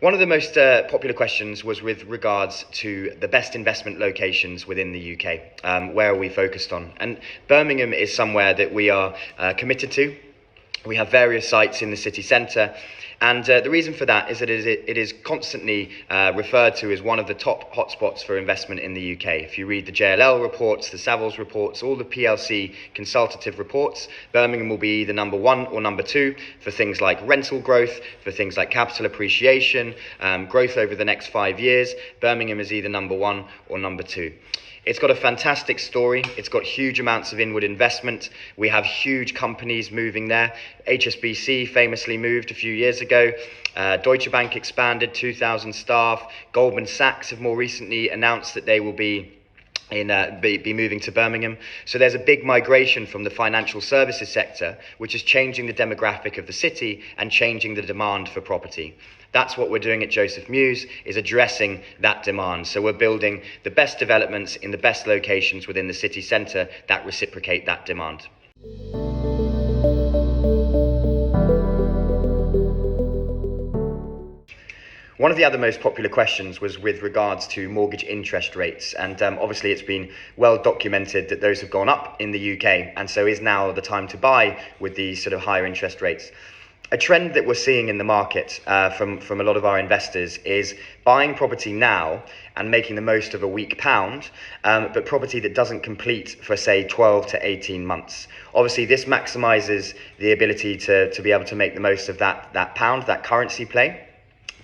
One of the most popular questions was with regards to the best investment locations within the UK. Where are we focused on? And Birmingham is somewhere that we are committed to. We have various sites in the city centre, and the reason for that is that it is constantly referred to as one of the top hotspots for investment in the UK. If you read the JLL reports, the Savills reports, all the PLC consultative reports, Birmingham will be either number one or number two for things like rental growth, for things like capital appreciation, growth over the next 5 years. Birmingham is either number one or number two. It's got a fantastic story. It's got huge amounts of inward investment. We have huge companies moving there. HSBC famously moved a few years ago. Deutsche Bank expanded, 2,000 staff. Goldman Sachs have more recently announced that they will be moving to Birmingham. So there's a big migration from the financial services sector, which is changing the demographic of the city and changing the demand for property. That's what we're doing at Joseph Mews, is addressing that demand. So we're building the best developments in the best locations within the city centre that reciprocate that demand. One of the other most popular questions was with regards to mortgage interest rates, and obviously it's been well documented that those have gone up in the UK, and so is now the time to buy with these sort of higher interest rates. A trend that we're seeing in the market from a lot of our investors is buying property now and making the most of a weak pound, but property that doesn't complete for, say, 12 to 18 months. Obviously, this maximises the ability to be able to make the most of that pound, that currency play.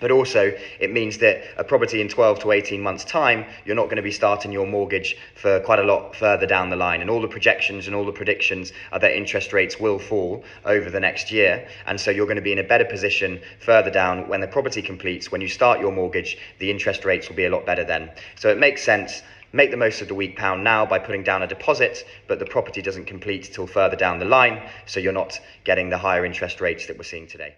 But also, it means that a property in 12 to 18 months' time, you're not going to be starting your mortgage for quite a lot further down the line. And all the projections and all the predictions are that interest rates will fall over the next year. And so you're going to be in a better position further down when the property completes. When you start your mortgage, the interest rates will be a lot better then. So it makes sense. Make the most of the weak pound now by putting down a deposit, but the property doesn't complete till further down the line. So you're not getting the higher interest rates that we're seeing today.